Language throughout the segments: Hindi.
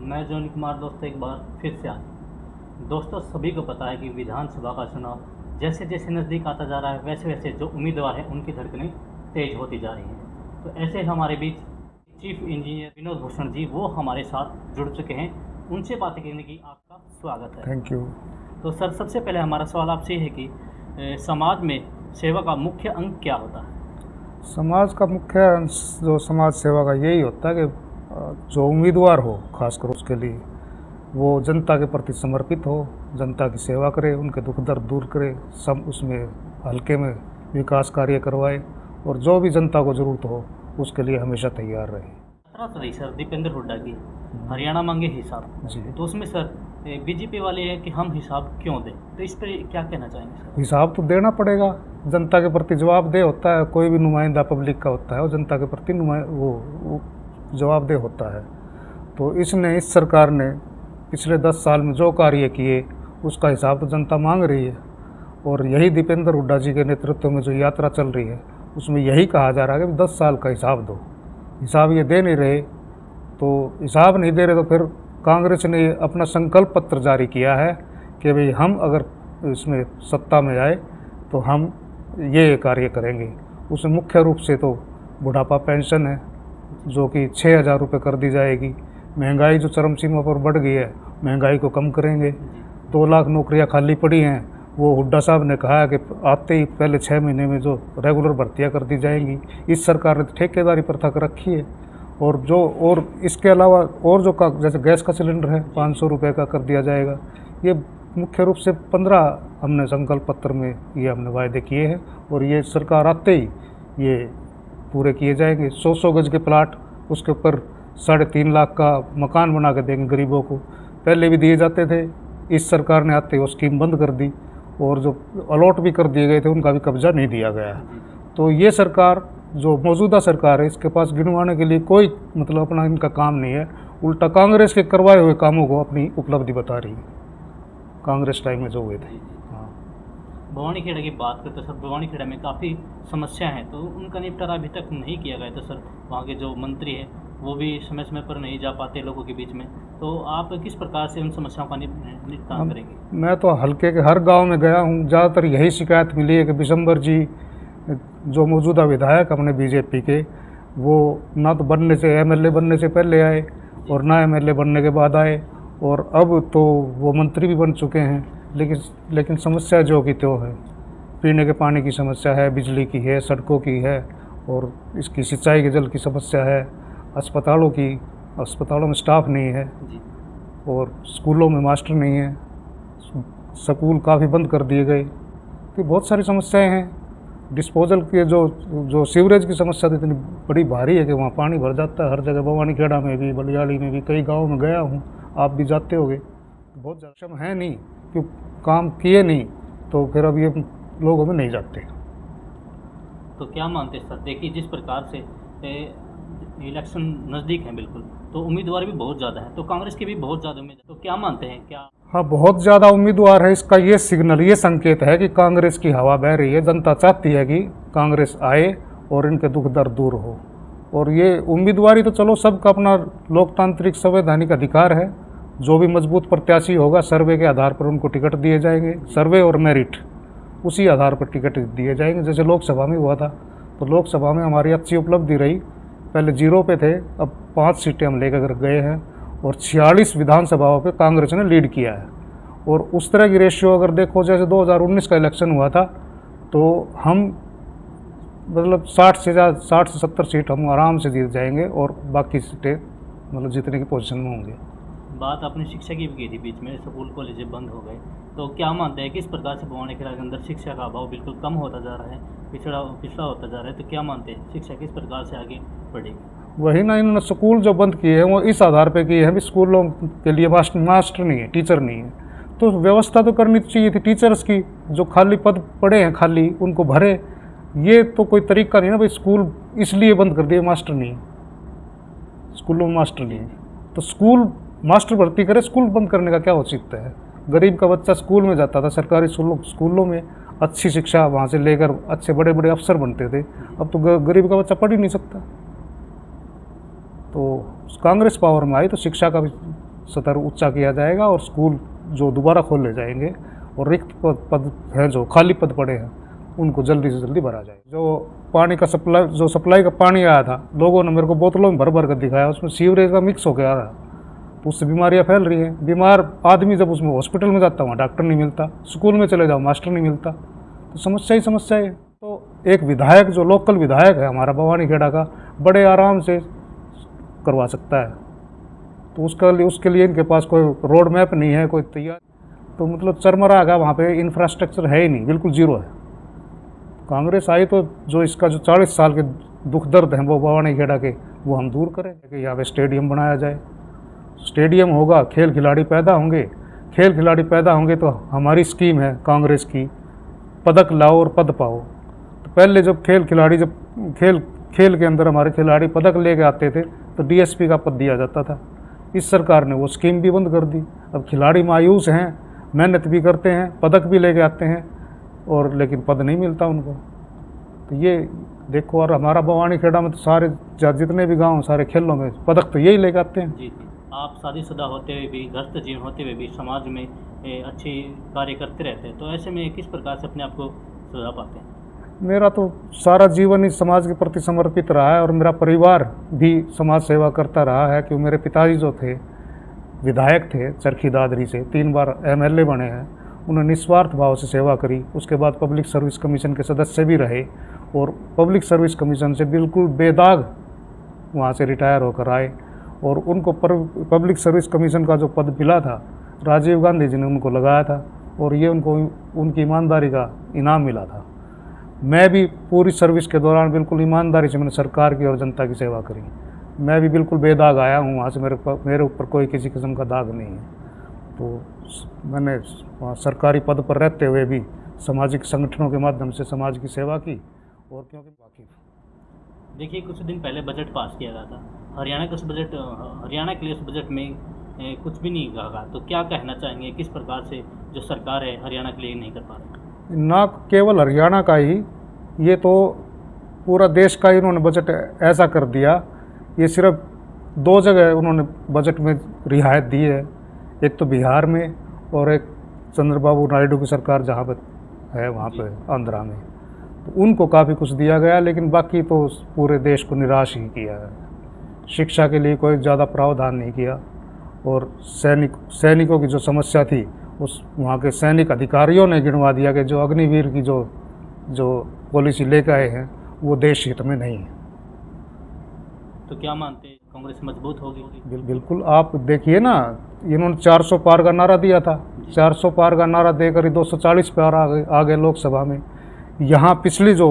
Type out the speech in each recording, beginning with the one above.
मैं जोनी कुमार दोस्तों एक बार फिर से दोस्तों सभी को पता है कि विधानसभा का चुनाव जैसे जैसे नज़दीक आता जा रहा है वैसे वैसे जो उम्मीदवार हैं उनकी धड़कनें तेज होती जा रही हैं। तो ऐसे हमारे बीच चीफ इंजीनियर विनोद भूषण जी वो हमारे साथ जुड़ चुके हैं। उनसे बातें करने की आपका स्वागत है। Thank you. तो सर सबसे पहले हमारा सवाल आपसे ये है कि समाज में सेवा का मुख्य अंग क्या होता है? समाज का मुख्य अंश जो समाज सेवा का यही होता है कि जो उम्मीदवार हो खासकर उसके लिए वो जनता के प्रति समर्पित हो, जनता की सेवा करे, उनके दुख दर्द दूर करे, सब उसमें हल्के में विकास कार्य करवाए और जो भी जनता को ज़रूरत हो उसके लिए हमेशा तैयार रहे। यात्रा तो रही सर दीपेंद्र हुड्डा की, हरियाणा मांगे हिसाब जी, तो उसमें सर बीजेपी वाले हैं कि हम हिसाब क्यों दें, तो इस पर क्या कहना चाहेंगे सर? हिसाब तो देना पड़ेगा, जनता के प्रति जवाबदेह होता है, कोई भी नुमाइंदा पब्लिक का होता है वो जनता के प्रति वो जवाबदेह होता है। तो इसने इस सरकार ने पिछले 10 साल में जो कार्य किए उसका हिसाब तो जनता मांग रही है और यही दीपेंद्र हुड्डा जी के नेतृत्व में जो यात्रा चल रही है उसमें यही कहा जा रहा है कि 10 साल का हिसाब दो। हिसाब ये दे नहीं रहे, तो हिसाब नहीं दे रहे तो फिर कांग्रेस ने अपना संकल्प पत्र जारी किया है कि भाई हम अगर इसमें सत्ता में आए तो हम ये कार्य करेंगे। उसमें मुख्य रूप से तो बुढ़ापा पेंशन है जो कि 6,000 रुपये कर दी जाएगी। महंगाई जो चरम सीमा पर बढ़ गई है, महंगाई को कम करेंगे। 2 लाख नौकरियां खाली पड़ी हैं, वो हुड्डा साहब ने कहा है कि आते ही पहले 6 महीने में जो रेगुलर भर्तियां कर दी जाएंगी। इस सरकार ने तो ठेकेदारी प्रथा कर रखी है और इसके अलावा और जो का जैसे गैस का सिलेंडर है 500 रुपये का कर दिया जाएगा। ये मुख्य रूप से 15 हमने संकल्प पत्र में ये हमने वायदे किए हैं और ये सरकार आते ही ये पूरे किए जाएंगे। 100 गज के प्लाट, उसके ऊपर 3.5 लाख का मकान बना के देंगे गरीबों को। पहले भी दिए जाते थे, इस सरकार ने आते ही वो स्कीम बंद कर दी और जो अलॉट भी कर दिए गए थे उनका भी कब्जा नहीं दिया गया। तो ये सरकार जो मौजूदा सरकार है इसके पास गिनवाने के लिए कोई मतलब अपना इनका काम नहीं है, उल्टा कांग्रेस के करवाए हुए कामों को अपनी उपलब्धि बता रही है, कांग्रेस टाइम में जो हुए थे। हाँ, भवानीखेड़ा की बात करते सर, भवानीखेड़ा में काफ़ी समस्या हैं तो उनका निपटारा अभी तक नहीं किया गया। तो सर वहाँ के जो मंत्री हैं वो भी समय समय पर नहीं जा पाते लोगों के बीच में, तो आप किस प्रकार से उन समस्याओं का निपटान करेंगे? मैं तो हल्के के हर गांव में गया हूँ, ज़्यादातर यही शिकायत मिली है कि बिशंबर जी जो मौजूदा विधायक अपने बीजेपी के, वो ना तो बनने से एमएलए बनने से पहले आए और ना एमएलए बनने के बाद आए और अब तो वो मंत्री भी बन चुके हैं। लेकिन समस्या जो की त्यों है, पीने के पानी की समस्या है, बिजली की है, सड़कों की है और इसकी सिंचाई के जल की समस्या है, अस्पतालों में स्टाफ नहीं है और स्कूलों में मास्टर नहीं है, स्कूल काफ़ी बंद कर दिए गए। तो बहुत सारी समस्याएं हैं। डिस्पोजल के जो सीवरेज की समस्या तो इतनी बड़ी भारी है कि वहाँ पानी भर जाता है हर जगह, भवानीखेड़ा में भी, बलियाड़ी में भी, कई गाँव में गया हूँ, आप भी जाते होंगे। बहुत सक्षम है नहीं, क्यों काम किए नहीं तो फिर अब ये लोग हमें नहीं जाते। तो क्या मानते हैं सर, देखिए जिस प्रकार से इलेक्शन नज़दीक हैं बिल्कुल, तो उम्मीदवार भी बहुत ज़्यादा है, तो कांग्रेस की भी बहुत ज़्यादा उम्मीद है, तो क्या मानते हैं क्या? हाँ, बहुत ज़्यादा उम्मीदवार है, इसका ये सिग्नल, ये संकेत है कि कांग्रेस की हवा बह रही है। जनता चाहती है कि कांग्रेस आए और इनके दुख दर्द दूर हो। और ये उम्मीदवारी तो चलो सबका अपना लोकतांत्रिक संवैधानिक अधिकार है, जो भी मजबूत प्रत्याशी होगा सर्वे के आधार पर उनको टिकट दिए जाएंगे, सर्वे और मेरिट उसी आधार पर टिकट दिए जाएंगे। जैसे लोकसभा में हुआ था, तो लोकसभा में हमारी अच्छी उपलब्धि रही, पहले 0 पे थे, अब 5 सीटें हम लेकर गए हैं और 46 विधानसभाओं पे कांग्रेस ने लीड किया है। और उस तरह की रेशियो अगर देखो, जैसे 2019 का इलेक्शन हुआ था तो हम मतलब 60 से 70 सीट हम आराम से जीत जाएंगे और बाकी सीटें मतलब जीतने की पोजीशन में होंगे। बात आपने शिक्षा की भी की थी, बीच में स्कूल कॉलेज बंद हो गए, तो क्या मानते हैं कि इस प्रकार से भवानीखेड़ा के अंदर शिक्षा का अभाव बिल्कुल कम होता जा रहा है, पिछड़ा होता जा रहा है, तो क्या मानते हैं शिक्षा किस प्रकार से आगे बढ़ेगी? वही ना, इन्होंने स्कूल जो बंद किए हैं वो इस आधार पे किए हैं भी स्कूलों के लिए मास्टर नहीं है, टीचर नहीं है। तो व्यवस्था तो करनी चाहिए थी टीचर्स की, जो खाली पद पड़े हैं खाली उनको भरे। ये तो कोई तरीका नहीं ना भाई, स्कूल इसलिए बंद कर दिए मास्टर नहीं, स्कूलों में मास्टर नहीं है तो स्कूल मास्टर भर्ती करे, स्कूल बंद करने का क्या औचित्य है? गरीब का बच्चा स्कूल में जाता था, सरकारी स्कूलों में अच्छी शिक्षा वहाँ से लेकर अच्छे बड़े बड़े अफसर बनते थे। अब तो गरीब का बच्चा पढ़ ही नहीं सकता। तो कांग्रेस पावर में आई तो शिक्षा का भी स्तर ऊंचा किया जाएगा और स्कूल जो दोबारा खोले जाएंगे और रिक्त पद हैं, जो खाली पद पड़े हैं, उनको जल्दी से जल्दी भरा जाए। जो पानी का सप्लाई का पानी आया था, लोगों ने मेरे को बोतलों में भर भर कर दिखाया, उसमें सीवरेज का मिक्स होकर आ रहा, तो उससे बीमारियां फैल रही हैं। बीमार आदमी जब उसमें हॉस्पिटल में जाता, वहाँ डॉक्टर नहीं मिलता, स्कूल में चले जाओ मास्टर नहीं मिलता, तो समस्या ही समस्या है। तो एक विधायक, जो लोकल विधायक है हमारा भवानीखेड़ा का, बड़े आराम से करवा सकता है। तो उसके लिए इनके पास कोई रोड मैप नहीं है, कोई तैयार, तो मतलब चरमरा गया, वहाँ पे इंफ्रास्ट्रक्चर है ही नहीं, बिल्कुल जीरो है। कांग्रेस आई तो जो इसका जो 40 साल के दुख दर्द हैं वो भवानीखेड़ा के, वो हम दूर करें कि यहाँ पे स्टेडियम बनाया जाए। स्टेडियम होगा, खेल खिलाड़ी पैदा होंगे, खेल खिलाड़ी पैदा होंगे तो हमारी स्कीम है कांग्रेस की, पदक लाओ और पद पाओ। तो पहले जब खेल के अंदर हमारे खिलाड़ी पदक लेके आते थे तो डीएसपी का पद दिया जाता था। इस सरकार ने वो स्कीम भी बंद कर दी। अब खिलाड़ी मायूस हैं, मेहनत भी करते हैं, पदक भी लेके आते हैं, और लेकिन पद नहीं मिलता उनको। तो ये देखो, और हमारा भवानीखेड़ा में तो सारे जितने भी गांव, सारे खेलों में पदक तो यही लेके आते हैं। जी, आप शादीशुदा होते हुए भी, गृहस्थ जीवन होते हुए भी समाज में अच्छे कार्य करते रहते हैं, तो ऐसे में किस प्रकार से अपने आप को सुधार पाते हैं? मेरा तो सारा जीवन ही समाज के प्रति समर्पित रहा है, और मेरा परिवार भी समाज सेवा करता रहा है। कि मेरे पिताजी जो थे विधायक थे चरखी दादरी से, 3 बार एमएलए बने हैं, उन्होंने निस्वार्थ भाव से सेवा करी। उसके बाद पब्लिक सर्विस कमीशन के सदस्य भी रहे, और पब्लिक सर्विस कमीशन से बिल्कुल बेदाग वहाँ से रिटायर होकर आए। और उनको पब्लिक सर्विस कमीशन का जो पद मिला था, राजीव गांधी जी ने उनको लगाया था, और ये उनको उनकी ईमानदारी का इनाम मिला था। मैं भी पूरी सर्विस के दौरान बिल्कुल ईमानदारी से मैंने सरकार की और जनता की सेवा करी। मैं भी बिल्कुल बेदाग आया हूँ वहाँ से, मेरे ऊपर कोई किसी किस्म का दाग नहीं है। तो मैंने वहाँ सरकारी पद पर रहते हुए भी सामाजिक संगठनों के माध्यम से समाज की सेवा की। और क्योंकि बाकी देखिए, कुछ दिन पहले बजट पास किया गया था हरियाणा के लिए उस बजट में कुछ भी नहीं कहा, तो क्या कहना चाहेंगे, किस प्रकार से जो सरकार है हरियाणा के लिए नहीं कर पा रही? ना केवल हरियाणा का ही, ये तो पूरा देश का इन्होंने बजट ऐसा कर दिया। ये सिर्फ 2 जगह उन्होंने बजट में रियायत दी है, एक तो बिहार में और एक चंद्रबाबू नायडू की सरकार जहाँ पर है वहाँ पे आंध्रा में, तो उनको काफ़ी कुछ दिया गया, लेकिन बाकी तो पूरे देश को निराश ही किया है। शिक्षा के लिए कोई ज़्यादा प्रावधान नहीं किया, और सैनिकों की जो समस्या थी उस वहाँ के सैनिक अधिकारियों ने गिनवा दिया कि जो अग्निवीर की जो पॉलिसी लेकर आए हैं वो देश हित में नहीं है। तो क्या मानते हैं, कांग्रेस मजबूत होगी? बिल्कुल। आप देखिए ना, इन्होंने 400 पार का नारा दिया था, 400 पार का नारा देकर 240 पार आ गए लोकसभा में। यहाँ पिछली जो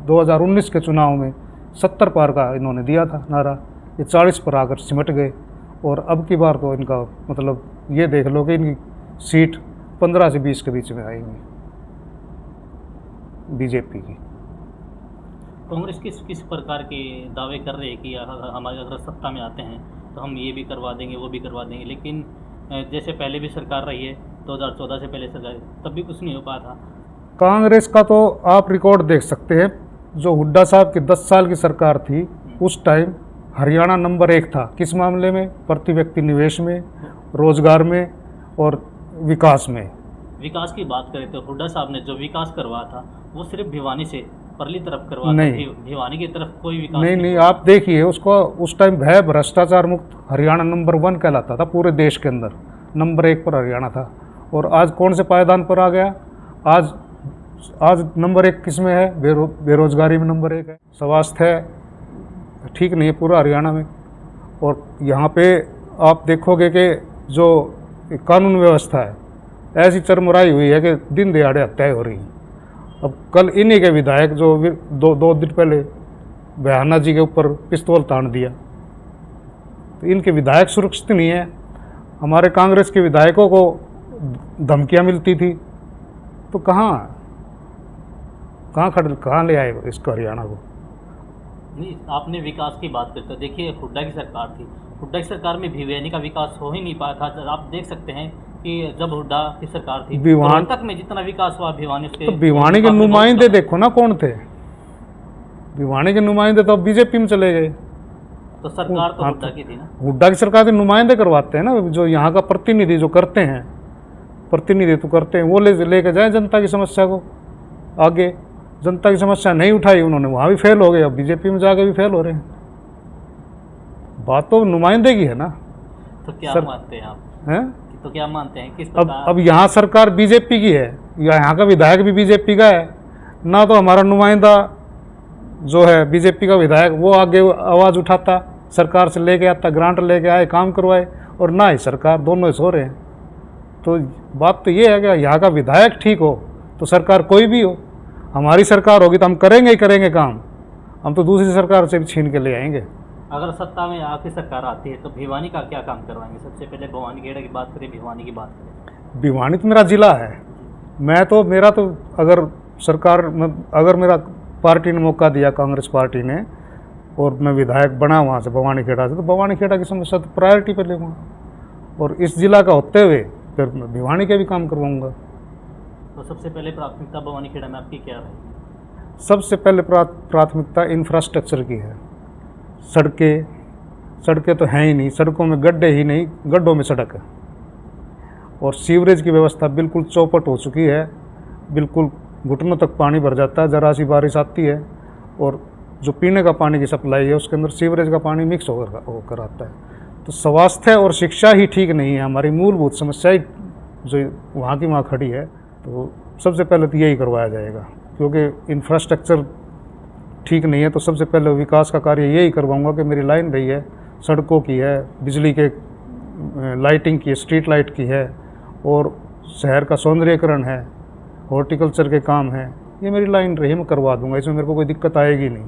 2019 के चुनाव में 70 पार का इन्होंने दिया था नारा, ये 40 पर आकर सिमट गए। और अब की बार तो इनका मतलब ये देख लो कि इनकी सीट 15 से 20 के बीच में आएंगी बीजेपी की। कांग्रेस किस प्रकार के दावे कर रहे हैं कि हमारे अगर सत्ता में आते हैं तो हम ये भी करवा देंगे, वो भी करवा देंगे, लेकिन जैसे पहले भी सरकार रही है, 2014 से पहले सरकार, तब भी कुछ नहीं हो पाया था। कांग्रेस का तो आप रिकॉर्ड देख सकते हैं, जो हुड्डा साहब की 10 साल की सरकार थी, उस टाइम हरियाणा नंबर 1 था। किस मामले में? प्रति व्यक्ति निवेश में, रोजगार में और विकास में। विकास की बात करें तो हुड्डा साहब ने जो विकास करवाया था वो सिर्फ भिवानी से परली तरफ करवाया नहीं, भिवानी की तरफ कोई विकास नहीं। आप देखिए उसको, उस टाइम भय भ्रष्टाचार मुक्त हरियाणा नंबर 1 कहलाता था पूरे देश के अंदर, नंबर 1 पर हरियाणा था। और आज कौन से पायदान पर आ गया? आज नंबर 1 किस में है? बेरोजगारी में नंबर 1 है। स्वास्थ्य ठीक नहीं है पूरा हरियाणा में। और यहाँ पे आप देखोगे कि जो कानून व्यवस्था है ऐसी चरमराई हुई है कि दिन दिहाड़े हत्याएं हो रही हैं। अब कल इन्हीं के विधायक जो दो दिन पहले बयाना जी के ऊपर पिस्तौल तान दिया, तो इनके विधायक सुरक्षित नहीं है। हमारे कांग्रेस के विधायकों को धमकियां मिलती थी, तो कहाँ ले आए इसको हरियाणा को? नहीं, आपने विकास की बात करते, देखिए हुड्डा की सरकार थी, हुड्डा की सरकार में भिवानी का विकास हो ही नहीं पाया था। आप देख सकते हैं कि जब हुड्डा की सरकार थी, तक में जितना विकास हुआ भिवानी, उसके तो भिवानी के नुमाइंदे देखो ना कौन थे। भिवानी के नुमाइंदे तो अब बीजेपी में चले गए, तो सरकार तो हाँ, हुड्डा की थी ना। हुड्डा की सरकार के नुमाइंदे करवाते हैं ना, जो यहाँ का प्रतिनिधि जो करते हैं, प्रतिनिधित्व करते हैं, वो लेके जाए जनता की समस्या को आगे। जनता की समस्या नहीं उठाई उन्होंने, वहाँ भी फेल हो गए, अब बीजेपी में जाके भी फेल हो रहे हैं। बात तो नुमाइंदे की है ना। तो क्या मानते हैं आप हैं? तो क्या मानते हैं किस अब प्रकार? यहाँ सरकार बीजेपी की है, यहाँ का विधायक भी बीजेपी का है ना, तो हमारा नुमाइंदा जो है बीजेपी का विधायक वो आगे आवाज़ उठाता, सरकार से लेके आता, ग्रांट लेके आए, काम करवाए, और ना ही सरकार, दोनों ही सो रहे हैं। तो बात तो ये है कि यहाँ का विधायक ठीक हो तो सरकार कोई भी हो, हमारी सरकार होगी तो हम करेंगे ही करेंगे काम, हम तो दूसरी सरकार से भी छीन के ले आएंगे। अगर सत्ता में आपकी सरकार आती है तो भिवानी का क्या काम करवाएंगे? सबसे पहले भवानीखेड़ा की बात करें, भिवानी की बात करें। भिवानी तो मेरा ज़िला है, मेरा तो अगर सरकार में, अगर मेरा पार्टी ने मौका दिया, कांग्रेस पार्टी ने, और मैं विधायक बना वहाँ से भवानीखेड़ा से, तो भवानीखेड़ा की समस्या तो प्रायोरिटी पर लेऊँगा, और इस जिला का होते हुए फिर मैं भिवानी के भी काम करवाऊँगा। तो सबसे पहले प्राथमिकता भवानीखेड़ा में आपकी क्या रहेगी? सबसे पहले प्राथमिकता इंफ्रास्ट्रक्चर की है। सड़कें तो हैं ही नहीं, सड़कों में गड्ढे ही नहीं, गड्ढों में सड़क है, और सीवरेज की व्यवस्था बिल्कुल चौपट हो चुकी है, बिल्कुल घुटनों तक पानी भर जाता है, ज़रा सी बारिश आती है, और जो पीने का पानी की सप्लाई है उसके अंदर सीवरेज का पानी मिक्स होकर आता है। तो स्वास्थ्य और शिक्षा ही ठीक नहीं है, हमारी मूलभूत समस्याएं जो वहाँ की वहाँ खड़ी है। तो सबसे पहले तो यही करवाया जाएगा, क्योंकि इंफ्रास्ट्रक्चर ठीक नहीं है, तो सबसे पहले विकास का कार्य यही करवाऊंगा कि मेरी लाइन रही है, सड़कों की है, बिजली के लाइटिंग की है, स्ट्रीट लाइट की है, और शहर का सौंदर्यीकरण है, हॉर्टिकल्चर के काम है, ये मेरी लाइन रही है, मैं करवा दूंगा, इसमें मेरे को कोई दिक्कत आएगी नहीं।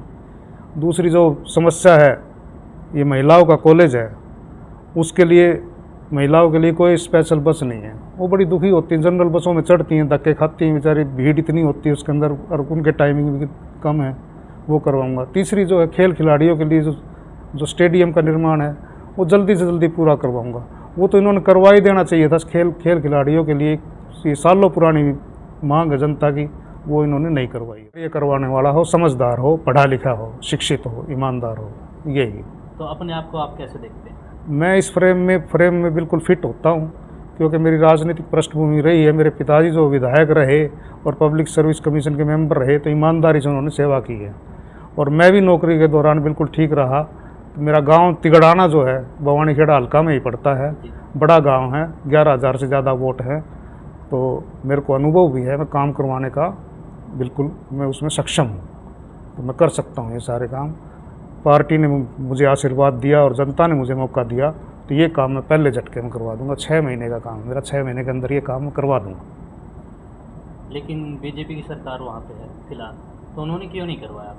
दूसरी जो समस्या है, ये महिलाओं का कॉलेज है, उसके लिए महिलाओं के लिए कोई स्पेशल बस नहीं है, वो बड़ी दुखी होती हैं, जनरल बसों में चढ़ती हैं, धक्के खाती हैं बेचारी, भीड़ इतनी होती है उसके अंदर, और उनके टाइमिंग भी कम है, वो करवाऊंगा। तीसरी जो है खेल खिलाड़ियों के लिए जो स्टेडियम का निर्माण है, वो जल्दी से जल्दी पूरा करवाऊंगा। वो तो इन्होंने करवा ही देना चाहिए था, खेल खिलाड़ियों के लिए ये सालों पुरानी मांग है जनता की, वो इन्होंने नहीं करवाई। ये करवाने वाला हो समझदार हो, पढ़ा लिखा हो, शिक्षित हो, ईमानदार हो, यही। तो अपने आप को आप कैसे देखते हैं? मैं इस फ्रेम में बिल्कुल फिट होता हूँ, क्योंकि मेरी राजनीतिक पृष्ठभूमि रही है। मेरे पिताजी जो विधायक रहे और पब्लिक सर्विस कमीशन के मेंबर रहे, तो ईमानदारी से उन्होंने सेवा की है, और मैं भी नौकरी के दौरान बिल्कुल ठीक रहा। तो मेरा गांव तिगड़ाना जो है भवानीखेड़ा हल्का में ही पड़ता है, बड़ा गांव है, 11,000 से ज़्यादा वोट हैं, तो मेरे को अनुभव भी है, मैं काम करवाने का बिल्कुल मैं उसमें सक्षम हूँ, तो मैं कर सकता हूँ ये सारे काम। पार्टी ने मुझे आशीर्वाद दिया और जनता ने मुझे मौका दिया, तो ये काम मैं पहले झटके में करवा दूंगा। 6 महीने का काम मेरा, 6 महीने के अंदर ये काम मैं करवा दूंगा। लेकिन बीजेपी की सरकार वहाँ पे है फिलहाल, तो उन्होंने क्यों नहीं करवाया?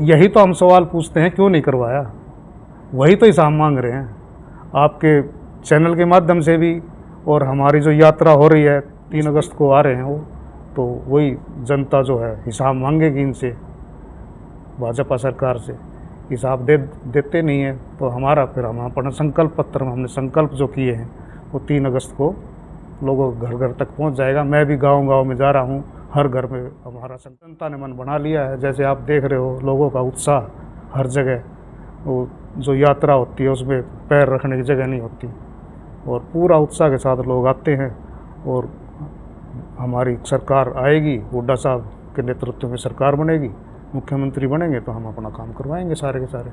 यही तो हम सवाल पूछते हैं, क्यों नहीं करवाया? वही तो हिसाब मांग रहे हैं आपके चैनल के माध्यम से भी, और हमारी जो यात्रा हो रही है 3 अगस्त को आ रहे हैं वो, तो वही जनता जो है हिसाब मांगेगी इनसे, भाजपा सरकार से। हिसाब देते नहीं है तो हमारा फिर हम अपना संकल्प पत्र में हमने संकल्प जो किए हैं वो 3 अगस्त को लोगों घर घर तक पहुंच जाएगा। मैं भी गांव-गांव में जा रहा हूं, हर घर में हमारा जनता ने मन बना लिया है। जैसे आप देख रहे हो लोगों का उत्साह हर जगह, वो जो यात्रा होती है उसमें पैर रखने की जगह नहीं होती, और पूरा उत्साह के साथ लोग आते हैं, और हमारी सरकार आएगी, हुड्डा साहब के नेतृत्व में सरकार बनेगी, मुख्यमंत्री बनेंगे, तो हम अपना काम करवाएंगे सारे के सारे।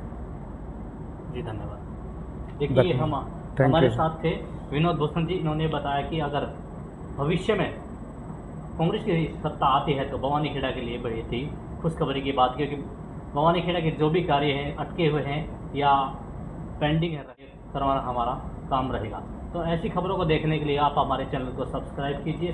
जी धन्यवाद। देखिए हमारे साथ थे विनोद भूषण जी। इन्होंने बताया कि अगर भविष्य में कांग्रेस की सत्ता आती है तो भवानीखेड़ा के लिए बड़ी थी खुशखबरी की बात, क्योंकि भवानीखेड़ा के जो भी कार्य हैं अटके हुए हैं या पेंडिंग है करवाना हमारा काम रहेगा। तो ऐसी खबरों को देखने के लिए आप हमारे चैनल को सब्सक्राइब कीजिए।